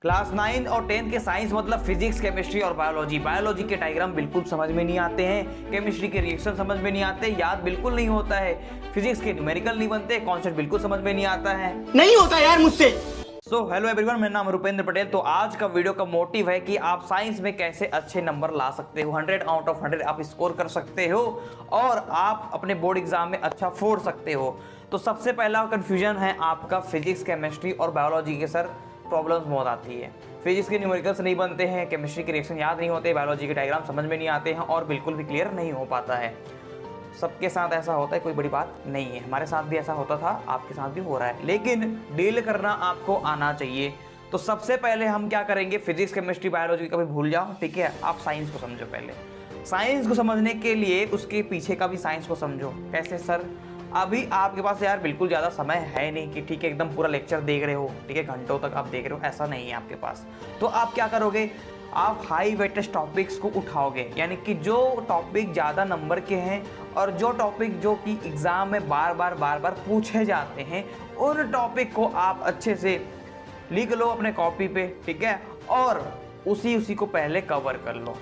Class 9 और 10 के science मतलब फिजिक्स, केमिस्ट्री और बायोलॉजी। बायोलॉजी के डायग्राम बिल्कुल समझ में नहीं आते हैं, केमिस्ट्री के रिएक्शन समझ में नहीं आते, याद बिल्कुल नहीं होता है, फिजिक्स के न्यूमेरिकल नहीं बनते, कॉन्सेप्ट बिल्कुल समझ में नहीं आता है, नहीं होता यार मुझसे। सो हेलो एवरीवन, मेरा नाम रुपेंद्र पटेल। तो आज का वीडियो का मोटिव है कि आप साइंस में कैसे अच्छे नंबर ला सकते हो, 100 आउट ऑफ 100 आप स्कोर कर सकते हो और आप अपने बोर्ड एग्जाम में अच्छा फोड़ सकते हो। तो सबसे पहला कंफ्यूजन है आपका फिजिक्स, केमिस्ट्री और बायोलॉजी के सर प्रॉब्लम्स बहुत आती है। फिजिक्स के न्यूमेरिकल्स नहीं बनते हैं, केमिस्ट्री के रिएक्शन याद नहीं होते, बायोलॉजी के डायग्राम समझ में नहीं आते हैं और बिल्कुल भी क्लियर नहीं हो पाता है। सबके साथ ऐसा होता है, कोई बड़ी बात नहीं है, हमारे साथ भी ऐसा होता था, आपके साथ भी हो रहा है, लेकिन डील करना आपको आना चाहिए। तो सबसे पहले हम क्या करेंगे, फिजिक्स, केमिस्ट्री, बायोलॉजी कभी भूल जाओ, ठीक है, आप साइंस को समझो। पहले साइंस को समझने के लिए उसके पीछे का भी साइंस को समझो। कैसे सर? अभी आपके पास यार बिल्कुल ज़्यादा समय है नहीं कि ठीक है एकदम पूरा लेक्चर देख रहे हो, ठीक है, घंटों तक आप देख रहे हो, ऐसा नहीं है आपके पास। तो आप क्या करोगे, आप हाई वेटेज टॉपिक्स को उठाओगे, यानी कि जो टॉपिक ज़्यादा नंबर के हैं और जो टॉपिक जो कि एग्ज़ाम में बार बार पूछे जाते हैं, उन टॉपिक को आप अच्छे से लिख लो अपने कॉपी पे, ठीक है, और उसी को पहले कवर कर लो।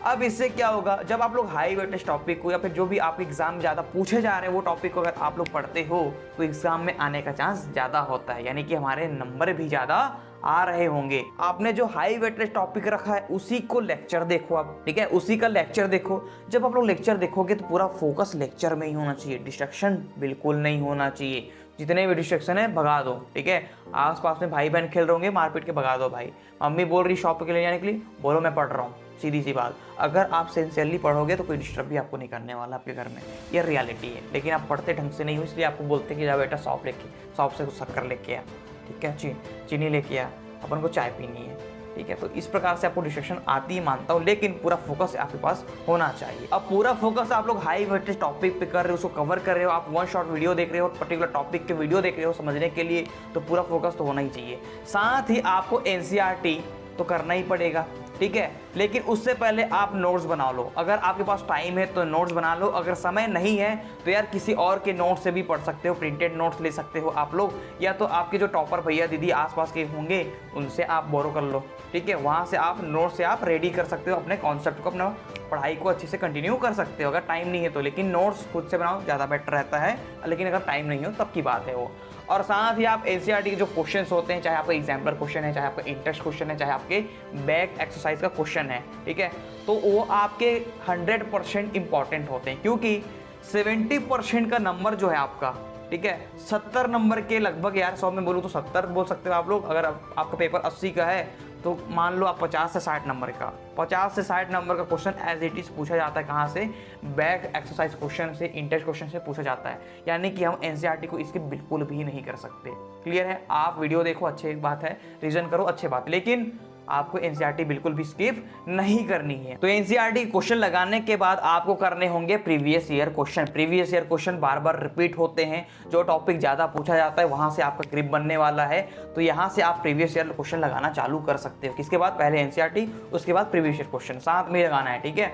अब इससे क्या होगा, जब आप लोग हाई वेटेज टॉपिक को या फिर जो भी आप एग्जाम ज़्यादा पूछे जा रहे हैं वो टॉपिक को अगर आप लोग पढ़ते हो तो एग्जाम में आने का चांस ज़्यादा होता है, यानी कि हमारे नंबर भी ज़्यादा आ रहे होंगे। आपने जो हाई वेटेज टॉपिक रखा है उसी को लेक्चर देखो आप, ठीक है, उसी का लेक्चर देखो। जब आप लोग लेक्चर देखोगे तो पूरा फोकस लेक्चर में ही होना चाहिए, डिस्ट्रैक्शन बिल्कुल नहीं होना चाहिए। जितने भी डिस्ट्रैक्शन है भगा दो, ठीक है। आसपास में भाई बहन खेल रहे होंगे, मारपीट के भगा दो भाई। मम्मी बोल रही शॉप के लिए जाने के लिए, बोलो मैं पढ़ रहा हूँ, सीधी सी बात। अगर आप सिंसियरली पढ़ोगे तो कोई डिस्टर्ब भी आपको नहीं करने वाला आपके घर में, ये रियलिटी है। लेकिन आप पढ़ते ढंग से नहीं हो, इसलिए आपको बोलते कि जा बेटा शॉप से कुछ शक्कर लेके आ, ठीक है, चीनी लेके आ, अपन को चाय पीनी है, ठीक है। तो इस प्रकार से आपको डिस्ट्रैक्शन आती ही मानता हूँ, लेकिन पूरा फोकस आपके पास होना चाहिए। अब पूरा फोकस आप लोग हाई वेटेज टॉपिक पे कर रहे हो, उसको कवर कर रहे हो, आप वन शॉट वीडियो देख रहे हो, पर्टिकुलर टॉपिक के वीडियो देख रहे हो समझने के लिए, तो पूरा फोकस तो होना ही चाहिए। साथ ही आपको एनसीईआरटी तो करना ही पड़ेगा, ठीक है, लेकिन उससे पहले आप नोट्स बना लो। अगर आपके पास टाइम है तो नोट्स बना लो, अगर समय नहीं है तो यार किसी और के नोट्स से भी पढ़ सकते हो, प्रिंटेड नोट्स ले सकते हो आप लोग, या तो आपके जो टॉपर भैया दीदी आसपास के होंगे उनसे आप बोरो कर लो, ठीक है, वहाँ से आप नोट्स से आप रेडी कर सकते हो, अपने कॉन्सेप्ट को, अपना पढ़ाई को अच्छे से कंटिन्यू कर सकते हो अगर टाइम नहीं है तो। लेकिन नोट्स खुद से बनाओ, ज़्यादा बेटर रहता है, लेकिन अगर टाइम नहीं हो तब की बात है वो। और साथ ही आप एनसीईआरटी के जो क्वेश्चंस होते हैं, चाहे आपका एग्जाम्पलर क्वेश्चन है, चाहे आपका इंटरेस्ट क्वेश्चन है, चाहे आपके बैक एक्सरसाइज का क्वेश्चन है, ठीक है, तो वो आपके 100% इंपॉर्टेंट होते हैं, क्योंकि 70% का नंबर जो है आपका, ठीक है, 70 नंबर के लगभग, यार 100 में बोलूँ तो 70 बोल सकते हो आप लोग। अगर आपका पेपर 80 का है तो मान लो आप 50 से 60 नंबर का, 50 से 60 नंबर का क्वेश्चन एज इट इज़ पूछा जाता है। कहाँ से? बैक एक्सरसाइज क्वेश्चन से, इंटरेस्ट क्वेश्चन से पूछा जाता है, यानी कि हम एनसीईआरटी को इसके बिल्कुल भी नहीं कर सकते। क्लियर है? आप वीडियो देखो, अच्छी बात है, रिवीजन करो, अच्छी बात, लेकिन आपको एनसीईआरटी बिल्कुल भी स्किप नहीं करनी है। तो एनसीईआरटी क्वेश्चन लगाने के बाद आपको करने होंगे previous year question. Previous year question बार बार रिपीट होते हैं, जो टॉपिक ज़्यादा पूछा जाता है वहां से आपका ग्रिप बनने वाला है, तो यहाँ से आप प्रीवियस ईयर क्वेश्चन लगाना चालू कर सकते हो। किसके बाद? पहले एनसीईआरटी, उसके बाद प्रीवियस ईयर क्वेश्चन साथ में लगाना है, ठीक है।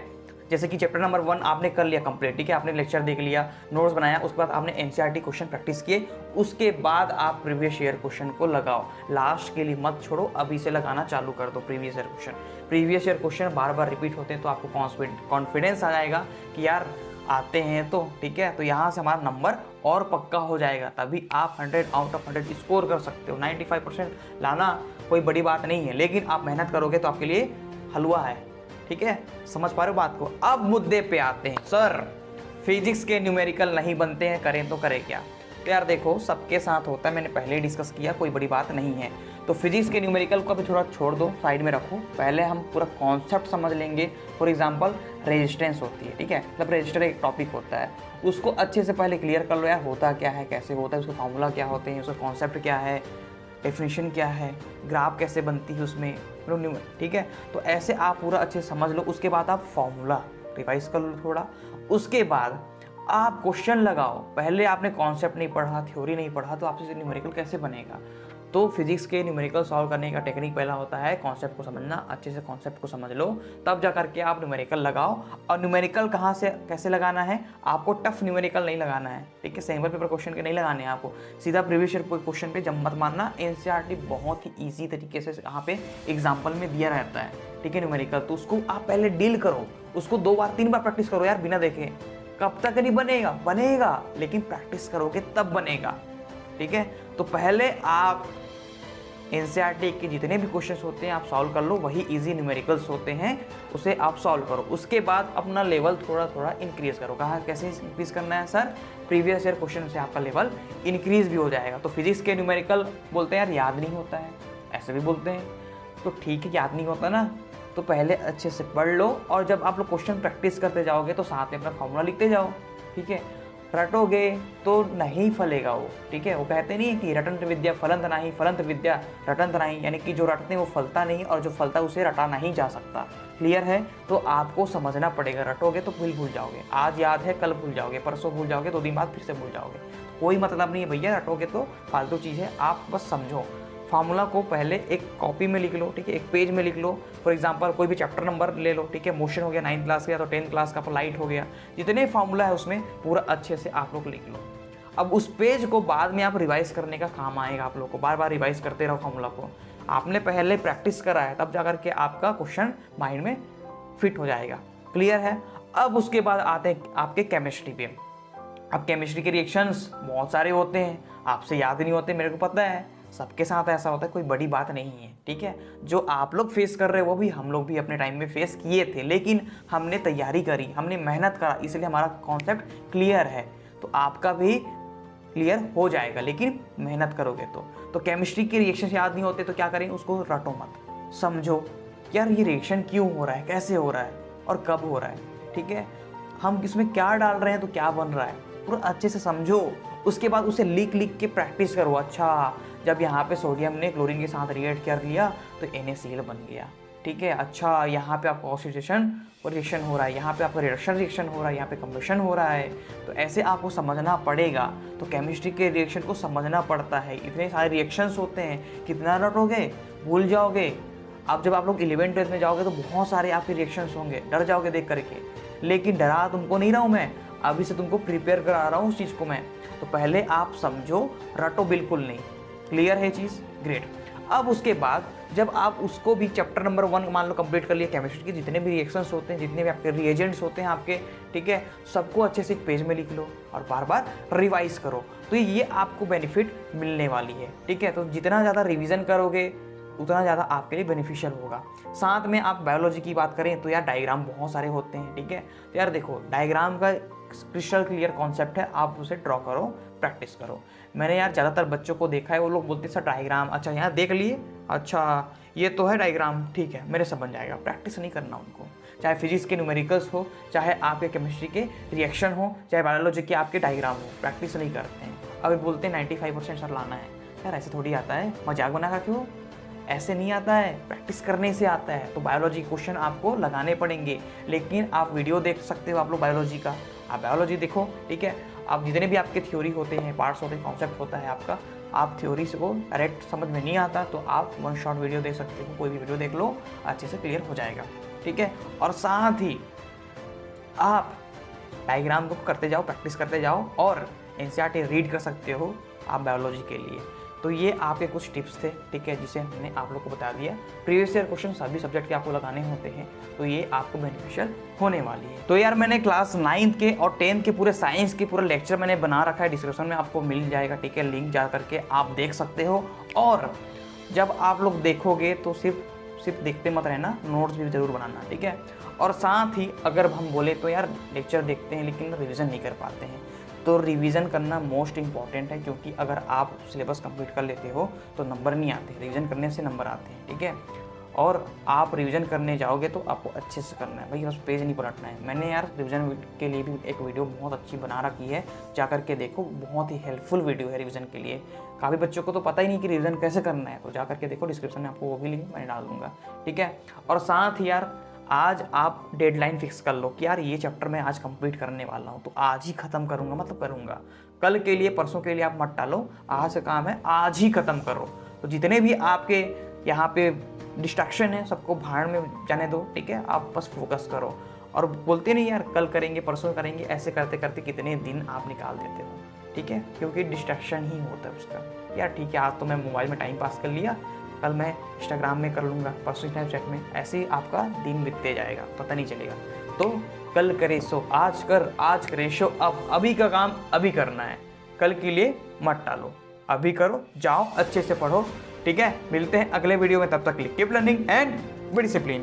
जैसे कि चैप्टर नंबर 1 आपने कर लिया कंप्लीट, ठीक है, आपने लेक्चर देख लिया, नोट्स बनाया, उसके बाद आपने एनसीईआरटी क्वेश्चन प्रैक्टिस किए, उसके बाद आप प्रीवियस ईयर क्वेश्चन को लगाओ। लास्ट के लिए मत छोड़ो, अभी से लगाना चालू कर दो previous year question. Previous year question बार बार रिपीट होते हैं तो आपको कॉन्फिडेंस आ जाएगा कि यार आते हैं तो, ठीक है, तो यहाँ से हमारा नंबर और पक्का हो जाएगा, तभी आप 100 आउट ऑफ 100 स्कोर कर सकते हो। 95% लाना कोई बड़ी बात नहीं है, लेकिन आप मेहनत करोगे तो आपके लिए हलवा है, ठीक है, समझ पा रहे हो बात को। अब मुद्दे पे आते हैं, सर फिजिक्स के न्यूमेरिकल नहीं बनते हैं, करें तो करें क्या? तो यार देखो, सबके साथ होता है, मैंने पहले ही डिस्कस किया, कोई बड़ी बात नहीं है। तो फिजिक्स के न्यूमेरिकल को भी थोड़ा छोड़ दो, साइड में रखो, पहले हम पूरा कॉन्सेप्ट समझ लेंगे। फॉर एग्जांपल रेजिस्टेंस होती है, ठीक है, मतलब रेजिस्टर एक टॉपिक होता है, उसको अच्छे से पहले क्लियर कर लो यार, होता क्या है, कैसे होता है, उसका फॉर्मूला क्या होते हैं, उसका कॉन्सेप्ट क्या है, डेफिनेशन क्या है, ग्राफ कैसे बनती है उसमें, ठीक है। तो ऐसे आप पूरा अच्छे से समझ लो, उसके बाद आप फॉर्मूला रिवाइज कर लो थोड़ा, उसके बाद आप क्वेश्चन लगाओ। पहले आपने कॉन्सेप्ट नहीं पढ़ा, थ्योरी नहीं पढ़ा, तो आपसे न्यूमेरिकल कैसे बनेगा? तो फिजिक्स के न्यूमेरिकल सॉल्व करने का टेक्निक पहला होता है कॉन्सेप्ट को समझना, अच्छे से कॉन्सेप्ट को समझ लो, तब जा करके आप न्यूमेरिकल लगाओ। और न्यूमेरिकल कहाँ से कैसे लगाना है, आपको टफ न्यूमेरिकल नहीं लगाना है, ठीक है, सैम्पल पेपर क्वेश्चन के नहीं लगाने हैं आपको, सीधा प्रीवियस ईयर क्वेश्चन पे जब मत मारना। एनसीईआरटी बहुत ही ईजी तरीके से यहाँ पे एग्जाम्पल में दिया रहता है, ठीक है, न्यूमेरिकल, तो उसको आप पहले डील करो, उसको 2 बार 3 बार प्रैक्टिस करो यार, बिना देखे। कब तक नहीं बनेगा, बनेगा, लेकिन प्रैक्टिस करोगे तब बनेगा, ठीक है। तो पहले आप एनसीईआरटी के जितने भी क्वेश्चंस होते हैं आप सॉल्व कर लो, वही इजी न्यूमेरिकल्स होते हैं, उसे आप सॉल्व करो। उसके बाद अपना लेवल थोड़ा थोड़ा इंक्रीज करो। कहाँ कैसे इंक्रीज करना है सर, प्रीवियस ईयर क्वेश्चन से आपका लेवल इंक्रीज भी हो जाएगा। तो फिजिक्स के न्यूमेरिकल बोलते हैं यार याद नहीं होता है, ऐसे भी बोलते हैं, तो ठीक है, याद नहीं होता ना, तो पहले अच्छे से पढ़ लो, और जब आप लोग क्वेश्चन प्रैक्टिस करते जाओगे तो साथ में अपना फॉर्मूला लिखते जाओ, ठीक है। रटोगे तो नहीं फलेगा वो, ठीक है। वो कहते नहीं है कि रटंत विद्या फलंत नहीं, फलंत विद्या रटंत नहीं, यानी कि जो रटते हैं वो फलता नहीं, और जो फलता है उसे रटा नहीं जा सकता। क्लियर है, तो आपको समझना पड़ेगा। रटोगे तो भूल जाओगे, आज याद है कल भूल जाओगे, परसों भूल जाओगे, 2 दिन बाद फिर से भूल जाओगे, कोई मतलब नहीं है भैया। रटोगे तो फालतू चीज़ है, आप बस समझो। फार्मूला को पहले एक कॉपी में लिख लो, ठीक है, एक पेज में लिख लो। फॉर एग्जांपल कोई भी चैप्टर नंबर ले लो, ठीक है, मोशन हो गया 9th क्लास का, या तो 10th क्लास का लाइट हो गया, जितने फार्मूला है उसमें पूरा अच्छे से आप लोग लिख लो। अब उस पेज को बाद में आप रिवाइज करने का काम आएगा, आप लोग को बार बार रिवाइज करते रहो फार्मूला को। आपने पहले प्रैक्टिस करा है, तब जाकर के आपका क्वेश्चन माइंड में फिट हो जाएगा। क्लियर है। अब उसके बाद आते हैं आपके केमिस्ट्री पे। अब केमिस्ट्री के रिएक्शंस बहुत सारे होते हैं, आपसे याद नहीं होते, मेरे को पता है, सबके साथ ऐसा होता है, कोई बड़ी बात नहीं है, ठीक है। जो आप लोग फेस कर रहे हो वो भी हम लोग भी अपने टाइम में फेस किए थे, लेकिन हमने तैयारी करी, हमने मेहनत करा, इसलिए हमारा कॉन्सेप्ट क्लियर है। तो आपका भी क्लियर हो जाएगा, लेकिन मेहनत करोगे तो केमिस्ट्री के रिएक्शन याद नहीं होते तो क्या करें, उसको रटो मत, समझो यार ये रिएक्शन क्यों हो रहा है, कैसे हो रहा है और कब हो रहा है, ठीक है, हम इसमें क्या डाल रहे हैं तो क्या बन रहा है, पूरा अच्छे से समझो। उसके बाद उसे लिख के प्रैक्टिस करो। अच्छा, जब यहाँ पे सोडियम ने क्लोरीन के साथ रिएक्ट कर लिया तो NaCl बन गया, ठीक है। अच्छा, यहाँ पे आपका ऑक्सीडेशन रिएक्शन हो रहा है, यहाँ पे आपका रिडक्शन रिएक्शन हो रहा है, यहाँ पे कम्बशन हो रहा है, तो ऐसे आपको समझना पड़ेगा। तो केमिस्ट्री के रिएक्शन को समझना पड़ता है, इतने सारे रिएक्शंस होते हैं, कितना रटोगे भूल जाओगे। अब जब आप लोग 11th 12th में जाओगे तो बहुत सारे आपके रिएक्शंस होंगे, डर जाओगे देख करके, लेकिन डरा तुमको नहीं रहा हूँ मैं, अभी से तुमको प्रिपेयर करा रहा हूँ उस चीज़ को मैं। तो पहले आप समझो, रटो बिल्कुल नहीं। क्लियर है चीज़, ग्रेट। अब उसके बाद जब आप उसको भी चैप्टर नंबर 1 मान लो कंप्लीट कर लिया, केमिस्ट्री के जितने भी रिएक्शंस होते हैं, जितने भी आपके रिएजेंट्स होते हैं आपके, ठीक है, सबको अच्छे से एक पेज में लिख लो और बार बार रिवाइज करो, तो ये आपको बेनिफिट मिलने वाली है, ठीक है। तो जितना ज़्यादा रिवीजन करोगे उतना ज़्यादा आपके लिए बेनिफिशियल होगा। साथ में आप बायोलॉजी की बात करें तो यार डायग्राम बहुत सारे होते हैं, ठीक है। तो यार देखो, डायग्राम का क्रिस्टल क्लियर कॉन्सेप्ट है, आप उसे ड्रॉ करो, प्रैक्टिस करो। मैंने यार ज़्यादातर बच्चों को देखा है, वो लोग बोलते हैं सर डायग्राम, अच्छा यहाँ देख लिए, अच्छा ये तो है डायग्राम, ठीक है मेरे सब बन जाएगा। प्रैक्टिस नहीं करना उनको, चाहे फिजिक्स के न्यूमेरिकल्स हो, चाहे आपके केमिस्ट्री के रिएक्शन हो, चाहे बायोलॉजी के आपके डायग्राम हो, प्रैक्टिस नहीं करते हैं। अभी बोलते हैं 95% सर लाना है, यार ऐसे थोड़ी आता है, मजाक बना का क्यों, ऐसे नहीं आता है, प्रैक्टिस करने से आता है। तो बायोलॉजी क्वेश्चन आपको लगाने पड़ेंगे, लेकिन आप वीडियो देख सकते हो, आप लोग बायोलॉजी का, आप बायोलॉजी देखो, ठीक है। आप जितने भी आपके थ्योरी होते हैं, पार्ट्स होते हैं, कॉन्सेप्ट होता है आपका, आप थ्योरी से को डायरेक्ट समझ में नहीं आता तो आप 1 शॉट वीडियो देख सकते हो, कोई भी वीडियो देख लो, अच्छे से क्लियर हो जाएगा, ठीक है। और साथ ही आप डायग्राम को करते जाओ, प्रैक्टिस करते जाओ, और एनसीईआरटी रीड कर सकते हो आप बायोलॉजी के लिए। तो ये आपके कुछ टिप्स थे, ठीक है, जिसे हमने आप लोग को बता दिया। प्रीवियस ईयर क्वेश्चन सभी सब्जेक्ट के आपको लगाने होते हैं, तो ये आपको बेनिफिशियल होने वाली है। तो यार मैंने क्लास 9th के और 10th के पूरे साइंस के पूरा लेक्चर मैंने बना रखा है, डिस्क्रिप्शन में आपको मिल जाएगा, ठीक है, लिंक जा करके आप देख सकते हो। और जब आप लोग देखोगे तो सिर्फ देखते मत रहना, नोट्स भी ज़रूर बनाना, ठीक है। और साथ ही अगर हम बोले तो यार लेक्चर देखते हैं लेकिन रिविज़न नहीं कर पाते हैं, तो रिवीजन करना मोस्ट इम्पॉर्टेंट है, क्योंकि अगर आप सिलेबस कंप्लीट कर लेते हो तो नंबर नहीं आते, रिवीजन करने से नंबर आते हैं, ठीक है। और आप रिवीजन करने जाओगे तो आपको अच्छे से करना है भाई, बस पेज नहीं पलटना है। मैंने यार रिवीजन के लिए भी एक वीडियो बहुत अच्छी बना रखी है, जा करके देखो, बहुत ही हेल्पफुल वीडियो है रिवीजन के लिए। काफ़ी बच्चों को तो पता ही नहीं कि रिवीजन कैसे करना है, तो जा करके देखो, डिस्क्रिप्शन में आपको वो भी लिंक मैं डाल दूँगा, ठीक है। और साथ ही यार आज आप डेडलाइन फिक्स कर लो कि यार ये चैप्टर मैं आज कंप्लीट करने वाला हूँ, तो आज ही ख़त्म करूँगा, मतलब करूँगा। कल के लिए, परसों के लिए आप मत टालो, आज से काम है आज ही ख़त्म करो। तो जितने भी आपके यहाँ पे डिस्ट्रैक्शन है सबको भाड़ में जाने दो, ठीक है। आप बस फोकस करो और बोलते नहीं यार कल करेंगे परसों करेंगे, ऐसे करते करते कितने दिन आप निकाल देते हो, ठीक है, क्योंकि डिस्ट्रैक्शन ही होता है उसका। यार ठीक है, आज तो मैं मोबाइल में टाइम पास कर लिया, कल मैं इंस्टाग्राम में कर लूँगा, परसों स्नैपचैट में, ऐसे ही आपका दिन बीतते जाएगा, पता नहीं चलेगा। तो कल करे सो आज कर, आज करे सो अब, अभी का काम अभी करना है, कल के लिए मत टालो, अभी करो, जाओ अच्छे से पढ़ो, ठीक है। मिलते हैं अगले वीडियो में, तब तक keep learning and be discipline.